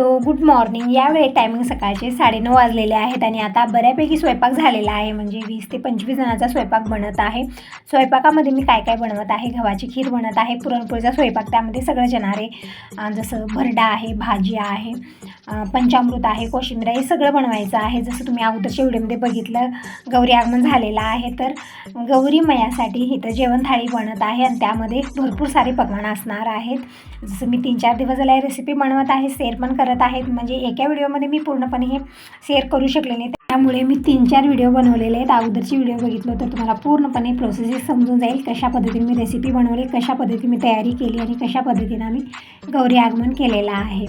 Hello, good morning. यावेळी timing सकाळचे 9:30 वाजलेले आहेत आणि आता बऱ्यापैकी स्वयंपाक झालेला आहे. म्हणजे 20 ते 25 जणांचा स्वयंपाक बनत आहे. स्वयंपाकामध्ये मी काय काय बनवत आहे, गव्हाची खीर बनत आहे, पुरणपोळीचा स्वयंपाक, त्यामध्ये सगळं येणार आहे. जसं भरडा आहे, भाजी आहे, पंचामृत आहे, कोशिंबीर आहे, हे सगळं बनवायचं आहे. जसं तुम्ही अगोदरच्या व्हिडिओमध्ये बघितलं, गौरी आगमन झालेलं आहे. तर गौरी मयासाठी इथं जेवण थाळी बनत आहे आणि त्यामध्ये भरपूर सारे पकवान असणार आहेत. जसं मी 3-4 दिवस झाला रेसिपी बनवत आहे, शेअर पण करत आहेत. म्हणजे एका व्हिडिओमध्ये मी पूर्णपणे हे शेअर करू शकले नाही, त्यामुळे मी 3-4 व्हिडिओ बनवलेले आहेत. अगोदरची व्हिडिओ बघितलं तर तुम्हाला पूर्णपणे प्रोसेस समजून जाईल, कशा पद्धतीने मी रेसिपी बनवली, कशा पद्धतीने मी तयारी केली आणि कशा पद्धतीने आम्ही गौरी आगमन केलेलं आहे.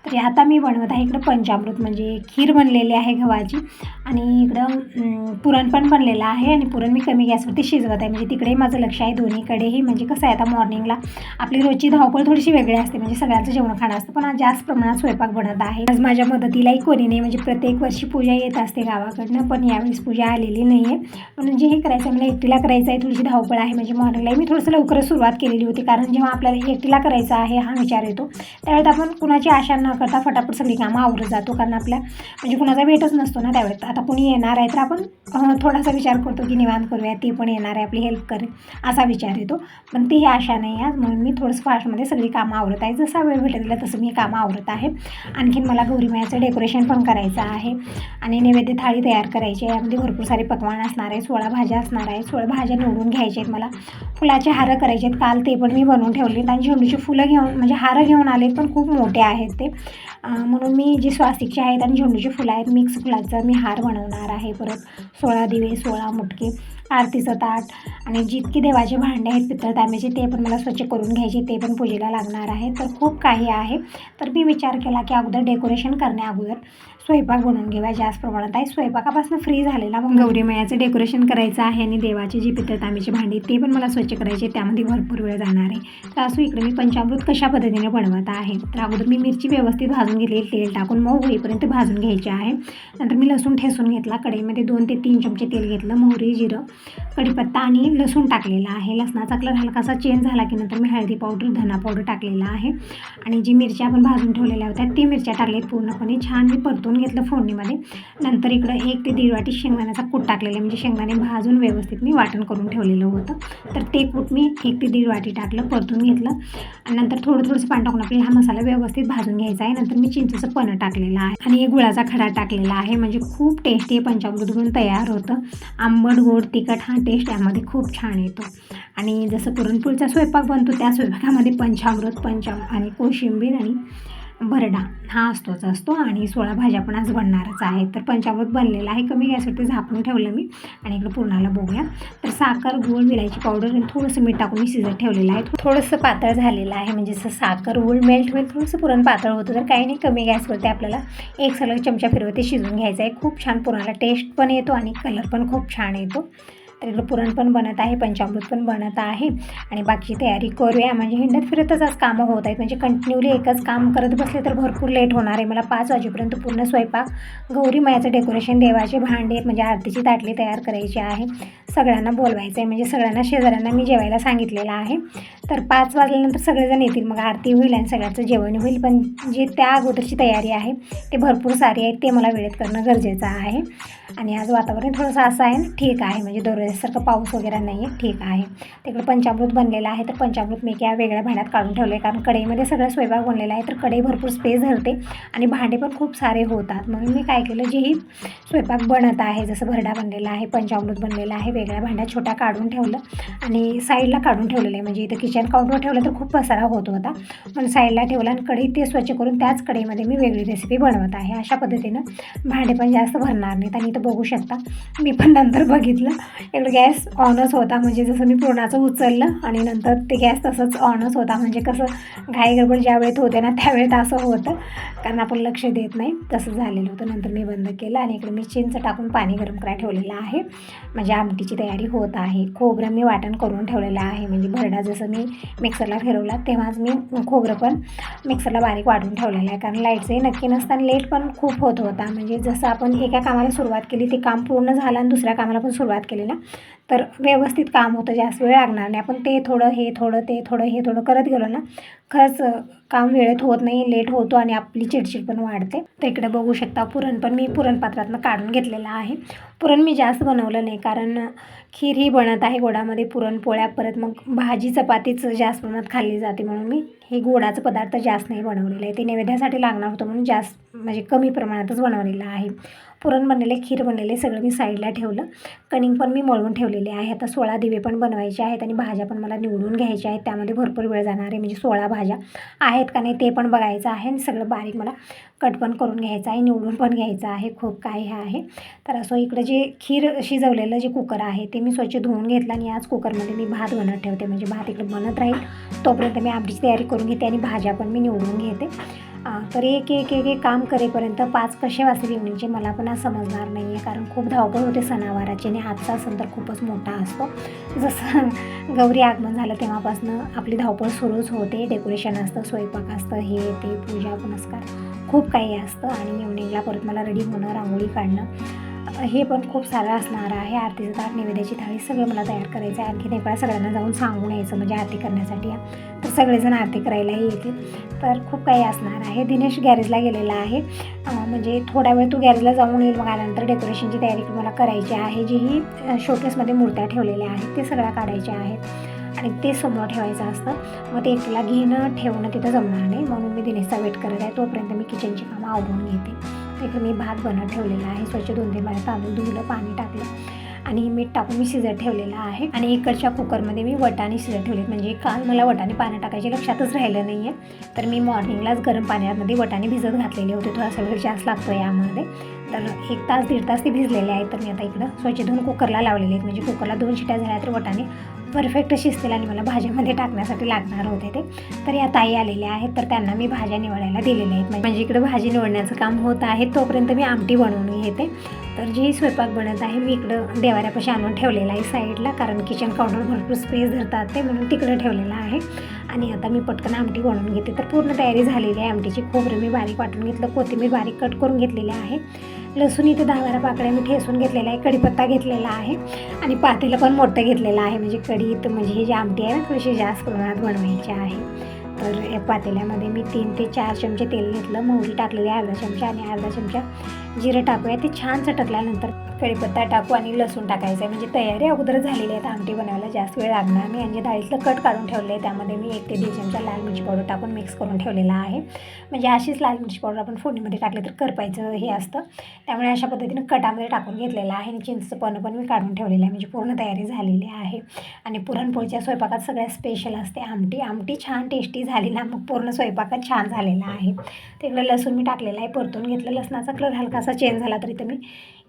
तर आता मी बनवत आहे इकडं पंचामृत, म्हणजे खीर बनलेली आहे गव्हाची, आणि इकडं पुरण पण बनलेलं आहे. आणि पुरण मी कमी गॅसवरती शिजवत आहे, म्हणजे तिकडे माझं लक्ष आहे दोन्हीकडेही. म्हणजे कसं आहे, आता मॉर्निंगला आपली रोजची धावपळ थोडीशी वेगळी असते, म्हणजे सगळ्यांचं जेवण खाणं असतं, पण आज जास्त प्रमाणात स्वयंपाक बनत आहे. आज माझ्या मदतीलाही कोणी नाही, म्हणजे प्रत्येक वर्षी पूजा येत असते गावाकडनं, पण यावेळेस पूजा आलेली नाही आहे. म्हणून जे हे करायचं आहे, मला एकटीला करायचं आहे, थोडीशी धावपळ आहे. म्हणजे मॉर्निंगला मी थोडंसं लवकरच सुरुवात केलेली होती, कारण जेव्हा आपल्याला एकटीला करायचं आहे हा विचार येतो, त्यावेळेस आपण कुणाची आशा न करता फटाफट सगळी कामं आवरत जातो, कारण आपल्या म्हणजे कुणाचा वेटच नसतो ना त्यावेळेस. आता कोणी येणार आहे तर आपण थोडासा विचार करतो की निवांत करूया, ती पण येणार आहे, आपली हेल्प करेल, असा विचार येतो. पण ती आशा नाही आज, म्हणून मी थोडंसं फास्टमध्ये सगळी कामं आवरत आहे. जसा वेळ भेटेल दिला तसं मी कामं आवरत आहे. आणखीन मला गौरीमयाचं डेकोरेशन पण करायचं आहे आणि नैवेद्य थाळी तयार करायची आहे. यामध्ये भरपूर सारे पकवान असणार आहे, 16 भाज्या असणार आहे. 16 भाज्या निवडून घ्यायच्या आहेत मला. फुलाचे हार करायचे आहेत, काल ते पण मी बनवून ठेवले. आणि झेंडूची फुलं घेऊन, म्हणजे हार घेऊन आले, पण खूप मोठे आहेत ते, म्हणून मी जी स्वास्तिकचे आहेत आणि झेंडूची फुलं आहेत, मिक्स फुलाचा मी हार बनवणार आहे. परत 16 दिवे, 16 मुटके, आरतीचं ताट, आणि जितके देवाचे भांडे आहेत पितळ तांब्याचे ते पण मला स्वच्छ करून घ्यायचे, ते पण पूजेला लागणार आहे. तर खूप काही आहे. तर मी विचार केला की अगोदर डेकोरेशन करण्या अगोदर स्वयंपाक बनवून घेऊया. जास्त प्रमाणात आहे, स्वयंपाकापासून फ्री झालेला मग गौरीमयाचं डेकोरेशन करायचं आहे. आणि देवाचे जे पितळ तांब्याचे भांडे ते पण मला स्वच्छ करायचे, त्यामध्ये भरपूर वेळ जाणार आहे. तर असं इकडे मी पंचामृत कशा पद्धतीने बनवत आहे. तर अगोदर मी मिरची व्यवस्थित भाजून घेतली, तेल टाकून मऊ होईपर्यंत भाजून घ्यायची आहे. नंतर मी लसूण ठेसून घेतला, कढईमध्ये 2 ते 3 चमचे तेल घेतलं, मोहरी, जिरं, कढीपत्ता आणि लसूण टाकलेला आहे. लसणाचा कलर हलकासा चेंज झाला की नंतर मी हळदी पावडर, धना पावडर टाकलेला आहे. आणि जी मिरच्या आपण भाजून ठेवलेल्या होत्या ती मिरच्या टाकलेत, पूर्णपणे छान मी परतून घेतलं फोडणीमध्ये. नंतर इकडं 1 ते 1.5 वाटी शेंगदाण्याचा कूट टाकलेला, म्हणजे शेंगदाणे भाजून व्यवस्थित मी वाटण करून ठेवलेलं होतं. तर ते कूट मी 1 ते 1.5 वाटी टाकलं, परतून घेतलं. आणि नंतर थोडंसं पाणी टाकून आपल्याला हा मसाला व्यवस्थित भाजून घ्यायचा आहे. नंतर मी चिंचेचं पन्ह टाकलेलं आहे आणि गुळाचा खडा टाकलेला आहे. म्हणजे खूप टेस्टी पंचामृत बनून तयार होतं. आंबट, गोड, तिखट हा टेस्ट यामध्ये खूप छान येतो. आणि जसं पुरणपोळीचा स्वयंपाक बनतो त्या स्वयंपाकामध्ये पंचामृत, आणि कोशिंबीर आणि भरडा हा असतो. आणि 16 भाज्या पण आज बनणारच आहे. तर पंचामृत बनलेलं आहे, कमी गॅसवरती झाकून ठेवलं मी. आणि इकडं पुरणाला बघूया. तर साखर, गूळ, विलायची पावडर आणि थोडंसं मीठ टाकून मी शिजत ठेवलेलं आहे. थोडंसं पातळ झालेलं आहे, म्हणजे जसं साखर, गूळ मेल्ट होईल, थोडंसं पुरण पातळ होतं. तर काही नाही, कमी गॅसवरती आपल्याला एक सलग चमचा फिरवते शिजून घ्यायचं आहे. खूप छान पुरणाला टेस्ट पण येतो आणि कलर पण खूप छान येतो. तर इकडं पुरण पण बनत आहे, पंचामृत पण बनत आहे आणि बाकीची तयारी करूया. म्हणजे हिंडत फिरतच आज कामं होत आहेत, म्हणजे कंटिन्यूली एकच काम करत बसले तर भरपूर लेट होणार आहे. मला 5 वाजेपर्यंत पूर्ण स्वयंपाक, गौरीमयाचं डेकोरेशन, देवाचे भांडे, म्हणजे आरतीची ताटली तयार करायची आहे. सगळ्यांना बोलवायचं आहे, म्हणजे सगळ्यांना शेजाऱ्यांना मी जेवायला सांगितलेलं आहे. तर 5 वाजल्यानंतर सगळेजण येतील, मग आरती होईल आणि सगळ्यांचं जेवण होईल. पण जे त्या अगोदरची तयारी आहे ते भरपूर सारी आहे, ते मला वेळेत करणं गरजेचं आहे. आणि आज वातावरण थोडंसं असं आहे, ठीक आहे, म्हणजे दरवेळेसारखं पाऊस वगैरे नाही आहे, ठीक आहे. तिकडे पंचामृत बनलेलं आहे. तर पंचामृत मी या वेगळ्या भांड्यात काढून ठेवले, कारण कढईमध्ये सगळं स्वयंपाक बनलेला आहे. तर कढई भरपूर स्पेस धरते आणि भांडे पण खूप सारे होतात. म्हणून मी काय केलं, जेही स्वयंपाक बनत आहे, जसं भरडा बनलेला आहे, पंचामृत बनलेलं आहे, वेगळ्या भांड्यात छोट्या काढून ठेवलं आणि साईडला काढून ठेवलेलं आहे. म्हणजे इथं किचन काउंटरवर ठेवलं तर खूप पसारा होत होता, पण साईडला ठेवला आणि कढई ते स्वच्छ करून त्याच कढईमध्ये मी वेगळी रेसिपी बनवत आहे. अशा पद्धतीनं भांडे पण जास्त भरणार नाहीत. आणि इथं बघू शकता, मी पण नंतर बघितलं, इकडं गॅस ऑनच होता. म्हणजे जसं मी पुरणाचं उचललं आणि नंतर ते गॅस तसंच ऑनच होता. म्हणजे कसं घाई गडबड ज्या वेळेत होते ना त्यावेळेत असं होतं, कारण आपण लक्ष देत नाही, तसं झालेलं होतं. नंतर मी बंद केलं आणि इकडे मी चिंच टाकून पाणी गरम करायला ठेवलेलं आहे. म्हणजे आमटीची तयारी होत आहे. खोबरं मी वाटण करून ठेवलेलं आहे. म्हणजे भरडा जसं मी मिक्सरला फिरवला तेव्हाच मी खोबरं पण मिक्सरला बारीक वाटून ठेवलेलं आहे, कारण लाईटचंही नक्की नसतं आणि लेट पण खूप होत होता. म्हणजे जसं आपण एका कामाला सुरुवात केली, ते काम पूर्ण झालं आणि दुसऱ्या कामाला पण सुरुवात केली ना, तर व्यवस्थित काम होतं, जास्त वेळ लागणार नाही. आपण ते थोडं हे थोडं ते थोडं हे थोडं करत गेलो ना, खरंच काम वेळेत होत नाही, लेट होतो आणि आपली चिडचिड पण वाढते. तर इकडे बघू शकता पुरण पण मी पुरणपात्रातनं काढून घेतलेलं आहे. पुरण मी जास्त बनवलं नाही, कारण खीर ही बनत आहे गोडामध्ये, पुरणपोळ्या, परत मग भाजी चपातीच जास्त प्रमाणात खाल्ली जाते, म्हणून मी हे गोडाचं पदार्थ जास्त नाही बनवलेलं आहे. ते नैवेद्यासाठी लागणार होतं म्हणून जास्त म्हणजे कमी प्रमाणातच बनवलेलं आहे. पुरण बनलेले, खीर बनलेले सगळं मी साईडला ठेवलं. कणिक पण मी मळून ठेवलेले आहे. आता 16 दिवे पण बनवायचे आहेत आणि भाज्या पण मला निवडून घ्यायच्या आहेत. त्यामध्ये भरपूर वेळ जाणार आहे, म्हणजे 16 भाज्या आहेत का नाही ते पण बघायचं आहे आणि सगळं बारीक मला कट पण करून घ्यायचं आहे, निवडून पण घ्यायचं आहे. खूप काही आहे. तर असं इकडं जे खीर शिजवलेलं जे कुकर आहे ते मी स्वच्छ धुवून घेतलं आणि याच कुकरमध्ये मी भात बनत ठेवते, म्हणजे भात इकडे बनत राहील तोपर्यंत मी आमटीची तयारी करून घेते आणि भाज्या पण मी निवडून घेते. तर एक एक एक एक काम करेपर्यंत 5 कसे वाजतील इव्हनिंगचे मला पण आज समजणार नाही आहे, कारण खूप धावपळ होते सणावाराची आणि आजचा सण तर खूपच मोठा असतो. जसं गौरी आगमन झालं तेव्हापासून आपली धावपळ सुरूच होते. डेकोरेशन असतं, स्वयंपाक असतं, हे ते पूजा पुनस्कार खूप काही असतं आणि इव्हनिंगला परत मला रेडी होणं, रांगोळी काढणं हे पण खूप सारं असणार आहे. आरतीचं ताट, नैवेद्याची थाळी सगळं मला तयार करायचं आहे. आणखी वेळा सगळ्यांना जाऊन सांगून यायचं, म्हणजे आरती करण्यासाठी तर सगळेजण आरती करायलाही येतील. तर खूप काही असणार आहे. दिनेश गॅरेजला गेलेला आहे, म्हणजे थोडा वेळ तू गॅरेजला जाऊन येईल, मग आल्यानंतर डेकोरेशनची तयारी मला करायची आहे. जी शोकेसमध्ये मूर्त्या ठेवलेल्या आहेत ते सगळ्या काढायच्या आहेत आणि ते समोर ठेवायचं असतं. मग ते एकला घेणं ठेवणं तिथं जमणार नाही, म्हणून मी दिनेशचा वेट करत आहे. तोपर्यंत मी किचनची कामं आवरून घेते. इकडे मी भात बनत ठेवलेला आहे, स्वच्छ 2-3 वेळा तांदूळ धुवलं, पाणी टाकलं आणि मीठ टाकून मी शिजत ठेवलेलं आहे. आणि इकडच्या कुकरमध्ये मी वटाणे शिजत ठेवलेत, म्हणजे काल मला वटाणे पाण्यात टाकायचे लक्षातच राहिलं नाही आहे. तर मी मॉर्निंगलाच गरम पाण्यामध्ये वटाणे भिजत घातलेले होते. थोडासा वेळ जास्त लागतो यामध्ये, तर 1 तास 1.5 तास ते भिजलेले आहेत. तर मी आता इकडं स्वच्छ धुवून कुकरला लावलेले आहेत, म्हणजे कुकरला 2 शिट्या झाल्या तर वटाणे परफेक्ट शिजतील आणि मला भाज्यामध्ये टाकण्यासाठी लागणार होते ते. तर या ताई आलेल्या आहेत, तर त्यांना मी भाज्या निवडायला दिलेल्या आहेत. म्हणजे इकडे भाजी निवडण्याचं काम होत आहे, तोपर्यंत मी आमटी बनवून घेते. तर जे स्वयंपाक बनत आहे मी इकडं देवाऱ्यापाशी आणून ठेवलेला आहे साईडला, कारण किचन काउंटर भरपूर स्पेस धरतात ते, म्हणून तिकडं ठेवलेलं आहे. आणि आता मी पटकन आमटी बनवून घेते. तर पूर्ण तयारी झालेली आहे आमटीची. खोबरं मी बारीक वाटून घेतलं, कोथिंबीर बारीक कट करून घेतलेली आहे, लसूण इथे 10-12 पाकळ्या मी ठेसून घेतलेला आहे, कढीपत्ता घेतलेला आहे आणि पातेलं पण मोठं घेतलेलं आहे, म्हणजे कढीत म्हणजे ही जी आमटी आहे ना थोडीशी जास्त प्रमाणात बनवायची आहे. तर या पातेल्यामध्ये मी 3 ते 4 चमचे तेल घेतलं, मोहरी टाकलेली अर्धा चमचा आणि अर्धा चमचा जिरं टाकूया. ते छान चटकल्यानंतर कढीपत्ता टाकू आणि लसूण टाकायचं आहे, म्हणजे तयारी अगोदर झालेली आहे. आमटी बनवायला जास्त वेळ लागणार नाही. आणि जे डाळीतलं कट काढून ठेवलं आहे त्यामध्ये मी 1 ते 1.5 चमचा लाल मिरची पावडर टाकून मिक्स करून ठेवलेला आहे. म्हणजे अशीच लाल मिरची पावडर आपण फोडणीमध्ये टाकले तर करपायचं हे असतं, त्यामुळे अशा पद्धतीनं कटामध्ये टाकून घेतलेलं आहे. आणि चिंचचं पण मी काढून ठेवलेलं आहे, म्हणजे पूर्ण तयारी झालेली आहे. आणि पुरणपोळीच्या स्वयंपाकात सगळ्यात स्पेशल असते आमटी. आमटी छान टेस्टी झाली ना मग पूर्ण स्वयंपाकात छान झालेला आहे. तिकडं लसूण मी टाकलेलं आहे, परतून घेतलं. लसणाचा कलर हलकासा चेंज झाला तरी तर मी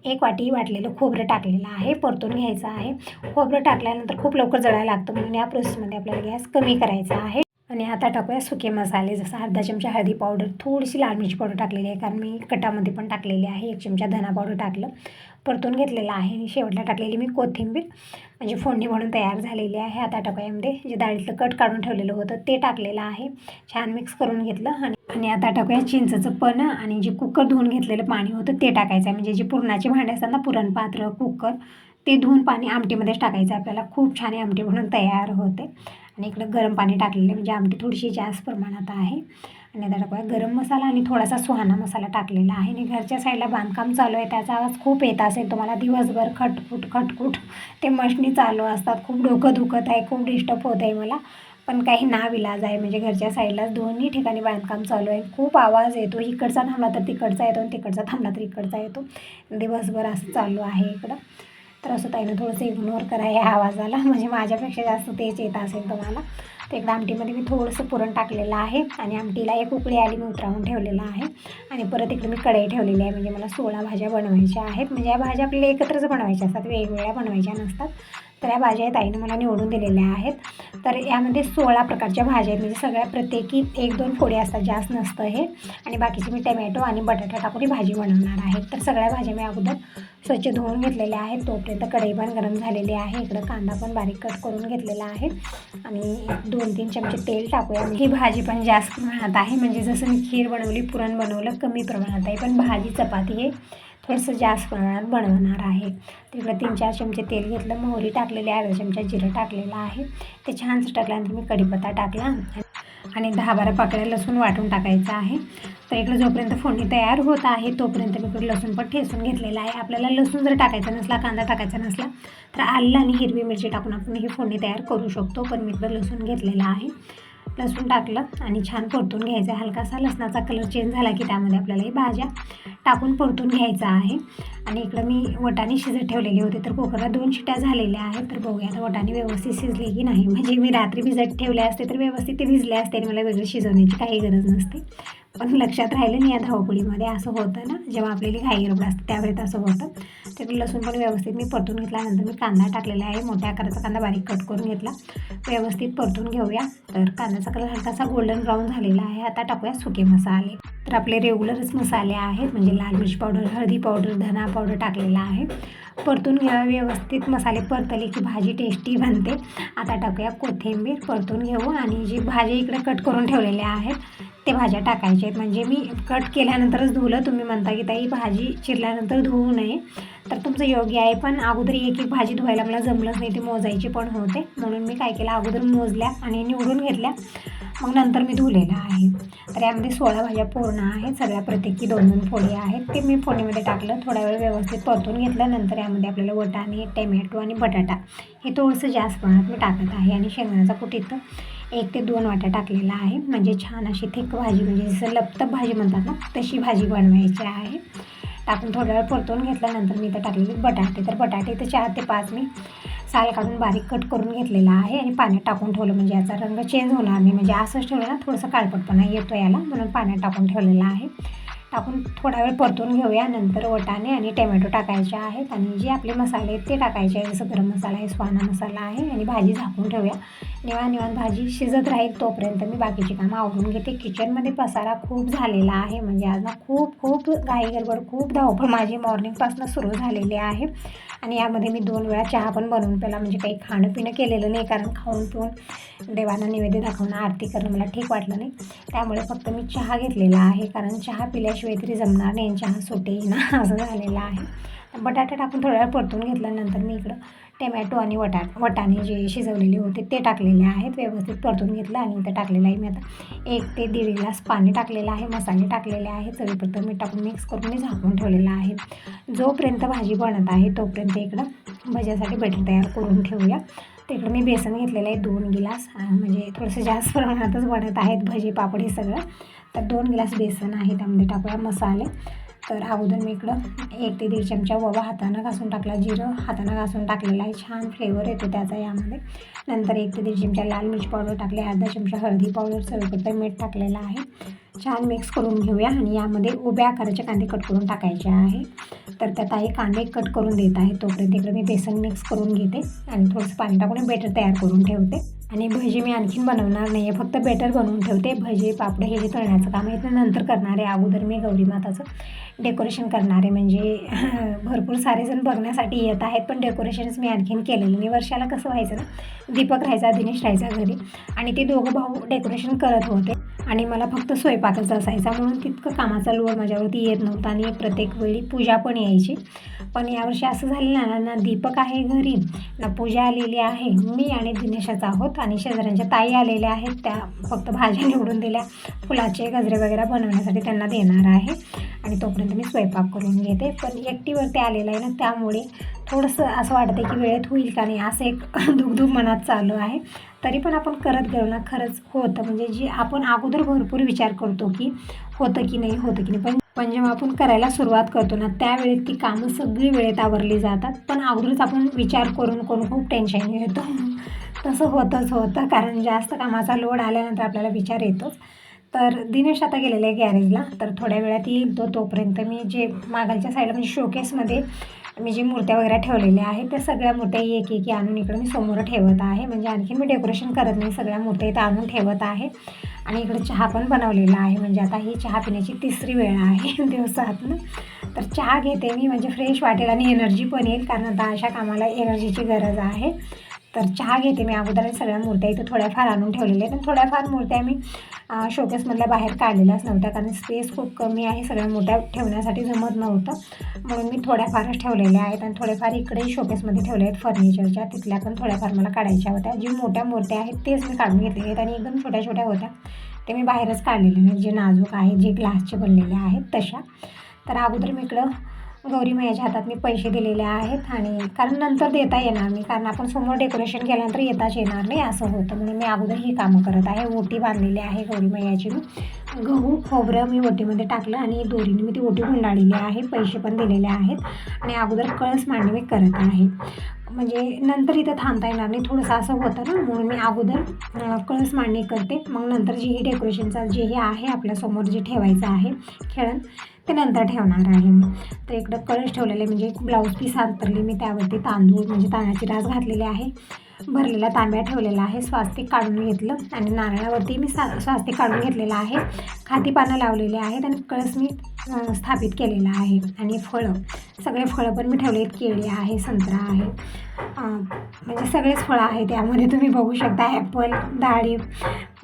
1 वाटी वाटलेलं खोबरं टाकलेलं आहे, परतून घ्यायचं आहे. खोबरं टाकल्यानंतर खूप लवकर जळायला लागतं, म्हणून या प्रोसेसमध्ये आपल्याला गॅस कमी करायचा आहे. आणि आता टाकूया सुके मसाले, जसं अर्धा चमचा हळदी पावडर, थोडीशी लाल मिरची पावडर टाकलेली आहे, कारण मी कटामध्ये पण टाकलेली आहे. 1 चमचा धना पावडर टाकलं, परतून घेतलेलं आहे. आणि शेवटला टाकलेली मी कोथिंबीर, म्हणजे फोडणी म्हणून तयार झालेली आहे. आता टाकूया यामध्ये जे डाळीतलं कट काढून ठेवलेलं होतं ते टाकलेलं आहे, छान मिक्स करून घेतलं. आणि आता टाकूया चिंचचं पण आणि जे कुकर धुवून घेतलेलं पाणी होतं ते टाकायचं आहे, म्हणजे जे पुरणाचे भांडे असतात ना, पुरणपात्र, कुकर, ते धुवून पाणी आमटीमध्येच टाकायचं आहे आपल्याला. खूप छान आमटी म्हणून तयार होते. आणि इकडं गरम पाणी टाकलेलं आहे, म्हणजे आमटी थोडीशी जास्त प्रमाणात आहे. आणि आता टाकूया गरम मसाला आणि थोडासा सुहाना मसाला टाकलेला आहे. आणि घरच्या साईडला बांधकाम चालू आहे, त्याचा आवाज खूप येत असेल तुम्हाला दिवसभर, खटखुट खटखुट ते मशनी चालू असतात. खूप डोकं दुखत आहे, खूप डिस्टर्ब होत आहे मला, पण काही नाविलाज आहे, म्हणजे घरच्या साईडला दोन्ही ठिकाणी बांधकाम चालू आहे. खूप आवाज येतो, इकडचा थांबला तर तिकडचा येतो आणि तिकडचा थांबला तर इकडचा येतो. दिवसभर असं चालू आहे इकडं. तर असं ताईनं थोडंसं इग्नोर करा या आवाजाला, म्हणजे माझ्यापेक्षा जास्त तेच येत असेल तुम्हाला. तर इकडं आमटीमध्ये मी थोडंसं पुरण टाकलेलं आहे आणि आमटीला 1 उकळी आली मी उतरावून ठेवलेलं आहे. आणि परत इकडे मी कढई ठेवलेली आहे, म्हणजे मला 16 भाज्या बनवायच्या आहेत. म्हणजे या भाज्या आपल्याला एकत्रच बनवायच्या असतात, वेगवेगळ्या बनवायच्या नसतात. तर या भाज्या ताईनं मला निवडून दिलेल्या आहेत. तर यामध्ये 16 प्रकारच्या भाज्या आहेत, म्हणजे सगळ्या प्रत्येकी 1-2 फोडी असतात, जास्त नसतं हे. आणि बाकीची मी टमॅटो आणि बटाटा टाकून ही भाजी बनवणार आहे. तर सगळ्या भाज्या मी अगोदर स्वच्छ धुवून घेतलेल्या आहेत. तोपर्यंत कढई पण गरम झालेली आहे. इकडं कांदा पण बारीक कट करून घेतलेला आहे आणि 2-3 चमचे तेल टाकूया. ही भाजी पण जास्त प्रमाणात आहे, म्हणजे जसं मी खीर बनवली, पुरण बनवलं, कमी प्रमाणात आहे, पण भाजी चपाती हे थोडंसं जास्त प्रमाणात बनवणार आहे. तिकडे 3-4 चमचे तेल घेतलं, मोहरी टाकलेली आहे, अर्धा चमचा जिरं टाकलेलं आहे. ते छान टाकल्यानंतर मी कढीपत्ता टाकला आणि 10-12 पाकळ्या लसूण वाटून टाकायचा आहे. तर इकडे जोपर्यंत फोडणी तयार होत आहे तोपर्यंत मी इकडे लसूण पण ठेचून घेतलेला आहे. आपल्याला लसूण जर टाकायचा नसला, कांदा टाकायचा नसला तर आलं आणि हिरवी मिरची टाकून आपण ही फोडणी तयार करू शकतो. पण मी इकडे लसूण घेतलेला आहे. लसूण टाकलं आणि छान परतून घ्यायचं आहे. हलकासा लसणाचा कलर चेंज झाला की त्यामध्ये आपल्याला ही भाज्या टाकून परतून घ्यायचा आहे. आणि इकडं मी वाटाणे शिजत ठेवलेले होते, तर कुकरला 2 शिट्या झालेल्या आहेत. तर बघूया आता वाटाणे व्यवस्थित शिजले की नाही. म्हणजे मी रात्री भिजत ठेवले असते तर व्यवस्थित ते भिजले असते आणि मला वेगळं शिजवण्याची काही गरज नसते. पण लक्षात राहिलं नाही या धावपळीमध्ये असं होतं ना, जेव्हा आपल्याला घाई गडबड असते त्यावेळेस असं होतं. तर लसूण पण व्यवस्थित मी परतून घेतल्यानंतर मी कांदा टाकलेला आहे. मोठ्या आकाराचा कांदा बारीक कट करून घेतला. व्यवस्थित परतून घेऊया. तर कांद्याचा कलर हलकासा गोल्डन ब्राऊन झालेला आहे. आता टाकूया सुके मसाले. तर आपले रेग्युलरच मसाले आहेत, म्हणजे लाल मिरची पावडर, हळदी पावडर, धना पावडर टाकलेला आहे. परतून घ्यावा व्यवस्थित. मसाले परतले की भाजी टेस्टी बनते. आता टाकूया कोथिंबीर, परतून घेऊ आणि जी भाजी इकडे कट करून ठेवलेल्या आहेत ते भाज्या टाकायच्या आहेत. म्हणजे मी कट केल्यानंतरच धुवलं. तुम्ही म्हणता की ताई भाजी चिरल्यानंतर धुवू नये, तर तुमचं योग्य आहे. पण अगोदर एक एक भाजी धुवायला मला जमलंच नाही, ती मोजायची पण होते. म्हणून मी काय केलं, अगोदर मोजल्या आणि निवडून घेतल्या, मग नंतर मी धुलेलं आहे. तर यामध्ये 16 भाज्या पूर्ण आहेत. सगळ्या प्रत्येकी 2-2 फोडी आहेत. ते मी फोडणीमध्ये टाकलं, थोडा वेळ व्यवस्थित परतून घेतलं. नंतर यामध्ये आपल्याला वाटाणे, टोमॅटो आणि बटाटा हे थोडंसं जास्त प्रमाणात मी टाकत आहे. आणि शेंगदाण्याचा कूट इथं 1 ते 2 वाट्या टाकलेला आहे. म्हणजे छान अशी थिक भाजी, म्हणजे जसं लपतप भाजी म्हणतात ना तशी भाजी बनवायची आहे. टाकून थोडा वेळ परतून घेतल्यानंतर मी इथं टाकलेले बटाटे. तर बटाटे इथं 4 ते 5 मी साल काढून बारीक कट करून घेतलेला आहे आणि पाण्यात टाकून ठेवलं, म्हणजे याचा रंग चेंज होणार नाही. म्हणजे असंच ठेवलं ना थोडंसं काळपटपणा येतो याला, म्हणून पाण्यात टाकून ठेवलेला आहे. टाकून थोडा वेळ परतून घेऊया. नंतर वाटाणे आणि टोमॅटो टाकायचे आहेत आणि जे आपले मसाले आहेत ते टाकायचे आहे. जसं गरम मसाला आहे, सुहाना मसाला आहे आणि भाजी झाकून ठेवूया. निवांत भाजी शिजत राहील तोपर्यंत मी बाकीची कामं आवरून घेते. किचनमध्ये पसारा खूप झालेला आहे, म्हणजे आज ना खूप घाई गडबड, खूप धावपळ माझी मॉर्निंगपासून सुरू झालेली आहे. आणि यामध्ये मी 2 वेळा चहा पण बनवून प्याला, म्हणजे काही खाणं पिणं केलेलं नाही, कारण खाऊन पिऊन देवांना नैवेद्य दाखवणं, आरती करणं मला ठीक वाटलं नाही. त्यामुळे फक्त मी चहा घेतलेला आहे, कारण चहा पिल्याशिवाय तरी जमणार नाही, चहा सुटे ना असं झालेलं आहे. बटाटा टाकून थोड्या वेळ परतून घेतल्यानंतर मी इकडं टोमॅटो आणि वाटाणे जे शिजवलेले होते ते टाकलेले आहेत. व्यवस्थित परतून घेतलं आणि इथं टाकलेलं आहे मी आता 1 ते 1.5 ग्लास पाणी टाकलेलं आहे. मसाले टाकलेले आहे. चवीपुरतं मीठ टाकून मिक्स करून मी झाकून ठेवलेलं आहे. जोपर्यंत भाजी बनत आहे तोपर्यंत इकडं भज्यासाठी बटर तयार करून ठेवूया. तर इकडं मी बेसन घेतलेलं आहे 2 गिलास, म्हणजे थोडंसं जास्त प्रमाणातच बनत आहेत भजी पापड हे सगळं. तर 2 गिलास बेसन आहे, त्यामध्ये टाकूया मसाले. तर अगोदर मी इकडं 1 ते 1.5 चमचा ओवा हातानं घासून टाकला, जिरं हातानं घासून टाकलेलं आहे, छान फ्लेवर येतो त्याचा यामध्ये. नंतर 1 ते 1.5 चमचा लाल मिरची पावडर टाकले, अर्धा चमचा हळदी पावडर, चवीपुरतं मीठ टाकलेलं आहे. छान मिक्स करून घेऊया आणि यामध्ये उभ्या आकाराचे कांदे कट करून टाकायचे आहे. तर त्यात आहे कांदे कट करून देत आहे, तोपर्यंत इकडे मी बेसन मिक्स करून घेते आणि थोडंसं पाणी टाकून बेटर तयार करून ठेवते. आणि भजी मी आणखीन बनवणार नाही आहे, फक्त बेटर बनवून ठेवते. भजी पापड हे जे तळण्याचं काम आहे ते नंतर करणार आहे. अगोदर मी गौरी माताचं डेकोरेशन करणार आहे. म्हणजे भरपूर सारे जण बघण्यासाठी येत आहेत, पण डेकोरेशन्स मी आणखीन केलेलं नाही. वर्षाला कसं व्हायचं ना, दीपक राहायचा, दिनेश राहायचा घरी आणि ते दोघं भाऊ डेकोरेशन करत होते आणि मला फक्त स्वयंपाकच असायचा, म्हणून तितकं कामाचा लोड माझ्यावरती येत नव्हता आणि प्रत्येक वेळी पूजा पण यायची. पण यावर्षी असं झालं ना दीपक आहे घरी, ना पूजा आलेली आहे, मी आणि दिनेशच आहोत आणि शेजाऱ्यांच्या ताई आलेल्या आहेत, त्या फक्त भाज्या निवडून दिल्या, फुलाचे गजरे वगैरे बनवण्यासाठी त्यांना देणार आहे आणि तोपर्यंत मी स्वयंपाक करून घेते. पण एकटीवरती आलेलं आहे ना, त्यामुळे थोडंसं असं वाटतं की वेळेत होईल का नाही, असं एक दुखदुख मनात चालू आहे. तरी पण आपण करत गेलो ना खरंच होतं, म्हणजे जी आपण अगोदर भरपूर विचार करतो की होतं की नाही, पण जेव्हा आपण करायला सुरुवात करतो ना त्यावेळेत ती कामं सगळी वेळेत आवरली जातात. पण अगोदरच आपण विचार करून खूप टेन्शन येतो. तसं होतं, कारण जास्त कामाचा लोड आल्यानंतर आपल्याला विचार येतोच. तर दिनेश आता गेलेले आहे गॅरेजला, तर थोड्या वेळात येईल तोपर्यंत मी जे मागलच्या साईडला म्हणजे शोकेसमध्ये मी जी मूर्त्या वगैरे ठेवलेल्या आहेत त्या सगळ्या मूर्त्या एक आणून इकडे मी समोर ठेवत आहे. म्हणजे आणखी मी डेकोरेशन करत नाही, सगळ्या मूर्त्या इथं आणून ठेवत आहे. आणि इकडे चहा पण बनवलेला आहे, म्हणजे आता ही चहा पिण्याची 3री वेळ आहे दिवसातून. तर चहा घेते मी, म्हणजे फ्रेश वाटेल आणि एनर्जी पण येईल, कारण आता अशा कामाला एनर्जीची गरज आहे. तर चहा घेते मी अगोदर. सगळ्या मूर्त्या इथं थोड्याफार आणून ठेवलेल्या आहेत आणि थोड्याफार मूर्त्या मी शोकेसमधल्या बाहेर काढलेल्याच नव्हत्या, कारण स्पेस खूप कमी आहे, सगळ्या मूर्त्या ठेवण्यासाठी जमत नव्हतं, म्हणून मी थोड्याफारच ठेवलेल्या आहेत. आणि थोड्याफार इकडे शोकेसमध्ये ठेवले आहेत फर्निचरच्या, तिथल्या पण थोड्याफार मला काढायच्या होत्या. जी मोठ्या मूर्त्या आहेत तेच मी काढून घेतलेल्या आहेत आणि एकदम छोट्या छोट्या होत्या ते मी बाहेरच काढलेले आहेत, जे नाजूक आहेत, जे ग्लासचे बनलेले आहेत तशा. तर अगोदर मी इकडं गौरी मैयाच्या हातात मी पैसे दिलेले आहेत, आणि कारण नंतर देता येणार नाही, कारण आपण समोर डेकोरेशन केल्यानंतर येताच येणार नाही असं होतं, म्हणून मी अगोदर ही कामं करत आहे. ओटी बांधलेली आहे गौरी मैयाची मी. गहू खोबरं मी ओटीमध्ये टाकलं आणि दोरीने मी ती ओटी गुंडाळलेली आहे. पैसे पण दिलेले आहेत आणि अगोदर कळस मांडणी मी करत आहे, म्हणजे नंतर इथं थांबता येणार नाही, थोडंसं असं होतं ना, म्हणून मी अगोदर कळस मांडणी करते. मग नंतर जेही डेकोरेशनचा जेही आहे आपल्यासमोर जे ठेवायचं आहे खेळण ते नंतर ठेवणार आहे मी. तर इकडं कळस ठेवलेले, म्हणजे ब्लाऊज पीस अंतरली मी, त्यावरती तांदूळ म्हणजे तांदळाची रास घातलेली आहे, भरलेला तांब्या ठेवलेला आहे, स्वास्तिक काढून घेतलं आणि नारळावरती मी स्वास्तिक काढून घेतलेलं आहे, खाती पानं लावलेली आहेत आणि कळस मी स्थापित केलेला आहे. आणि फळं, सगळे फळं पण मी ठेवले आहेत, केळी आहे, संत्रा आहे, म्हणजे सगळेच फळं आहेत त्यामध्ये तुम्ही बघू शकता. ॲपल, डाळिंब,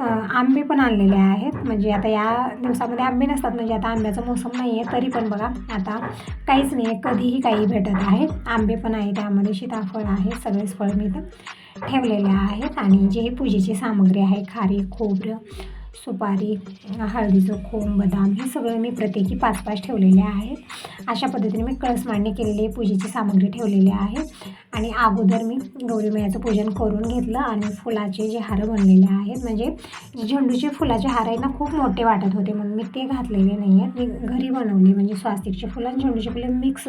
आंबे पण आणलेले आहेत, म्हणजे आता या दिवसामध्ये आंबे नसतात, म्हणजे आता आंब्याचा मोसम नाही आहे, तरी पण बघा आता काहीच नाही आहे, कधीही काही भेटत आहे. आंबे पण आहे त्यामध्ये, सीताफळ आहे, सगळेच फळं मी इथं ठेवलेले आहेत. आणि जे पूजेची सामग्री आहे, खारीक, खोबरं, सुपारी, हळदीचं खोम, बदाम, हे सगळं मी प्रत्येकी 5-5 ठेवलेले आहेत. अशा पद्धतीने मी कळस मांडणी केलेली आहे, पूजेची सामग्री ठेवलेली आहे. आणि अगोदर मी गौरी मैयाचं पूजन करून घेतलं आणि फुलाचे जे हार बनलेले आहेत, म्हणजे झेंडूचे फुलाचे हार आहेत ना, खूप मोठे वाटत होते म्हणून मी ते घातलेले नाही आहेत, मी घरी बनवले, म्हणजे स्वास्तिकचे फुलं आणि झेंडूचे फुलं मिक्स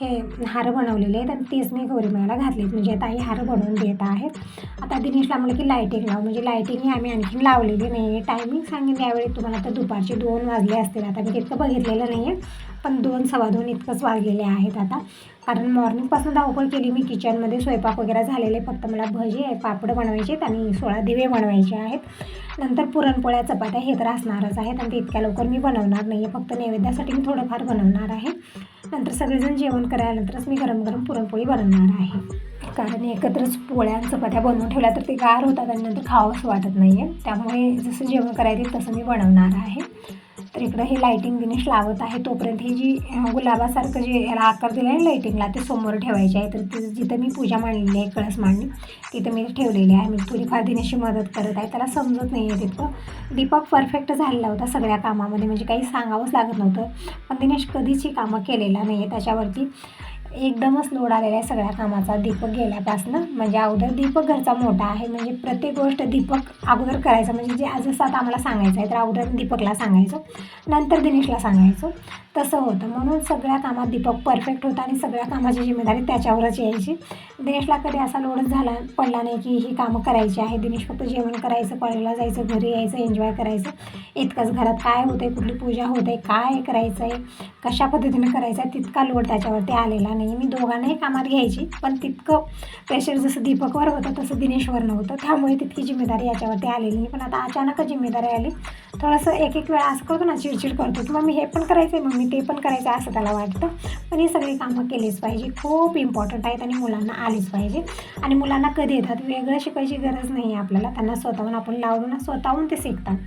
हे हार बनवलेले आहेत आणि तेच मी गौरी मैयाला घातलेत. म्हणजे आता हे हार बनवून देत आहेत. आता दिनेशला म्हणलं की लायटिंग लाव, म्हणजे लायटिंग ही आम्ही आणखीन लावलेली नाही आहे. टायमिंग सांगेन यावेळी तुम्हाला, तर दुपारचे 2 वाजले असतील, आता मी तितकं बघितलेलं नाही आहे, पण 2, 2:15 इतकंच वाजलेले आहेत आता, कारण मॉर्निंगपासून धावपळ केली मी किचनमध्ये. स्वयंपाक वगैरे झालेले, फक्त मला भजी आहे, पापड बनवायचे आहेत आणि 16 दिवे बनवायचे आहेत. नंतर पुरणपोळ्या, चपात्या हे तर असणारच आहेत आणि ते इतक्या लवकर मी बनवणार नाही आहे, फक्त नैवेद्यासाठी मी थोडंफार बनवणार आहे. नंतर सगळेजण जेवण करायनंतरच मी गरम गरम पुरणपोळी बनवणार आहे, कारण एकत्रच पोळ्या आणि चपात्या बनवून ठेवल्या तर ते गार होतात आणि नंतर खावंसं वाटत नाही आहे, त्यामुळे जसं जेवण करायचं तसं मी बनवणार आहे. तर इकडं हे लायटिंग दिनेश लावत आहे, तोपर्यंत ही जी गुलाबासारखं जे याला आकार दिला आहे लायटिंगला, ते समोर ठेवायचे आहे. तर ते जिथं मी पूजा मांडलेली आहे, कळस मांडणी, तिथं मी ठेवलेली आहे. मी थोडीफार दिनेशची मदत करत आहे, त्याला समजत नाही आहे तितकं. दीपक परफेक्ट झालेला होता सगळ्या कामामध्ये, म्हणजे काही सांगावंच लागत नव्हतं, पण दिनेश कधीच ही कामं केलेला नाही आहे, त्याच्यावरती एकदमच लोड आलेला आहे सगळ्या कामाचा दीपक गेल्यापासनं. म्हणजे अगोदर दीपक घरचा मोठा आहे, म्हणजे प्रत्येक गोष्ट दीपक अगोदर करायचं, म्हणजे जे जसं आता आम्हाला सांगायचं आहे तर अगोदर दीपकला सांगायचं, नंतर दिनेशला सांगायचं, तसं होतं. म्हणून सगळ्या कामात दीपक परफेक्ट होता आणि सगळ्या कामाची जिम्मेदारी त्याच्यावरच यायची. दिनेशला कधी असा लोडच पडला नाही की ही कामं करायची आहे. दिनेश फक्त जेवण करायचं, कॉलेजला जायचं, घरी यायचं, एन्जॉय करायचं, इतकंच. घरात काय होतं आहे, कुठली पूजा होते, काय करायचं आहे, कशा पद्धतीनं करायचं आहे, तितका लोड त्याच्यावरती आलेला नाही. मी दोघांनाही कामात घ्यायची, पण तितकं प्रेशर जसं दीपकवर होतं तसं दिनेशवर नव्हतं, त्यामुळे तितकी जिम्मेदारी याच्यावरती आलेली नाही. पण आता अचानकच जिम्मेदारी आली, थोडंसं एक वेळा असं करतो ना, चिडचिड करतो की मम्मी हे पण करायचं आहे, मम्मी ते पण करायचं आहे, असं त्याला वाटतं. पण ही सगळी कामं केलीच पाहिजे, खूप इम्पॉर्टंट आहेत आणि मुलांना आलीच पाहिजे. आणि मुलांना कधी येतात, वेगळं शिकायची गरज नाही आहे आपल्याला, त्यांना स्वतःहून आपण लावून स्वतःहून ते शिकतात.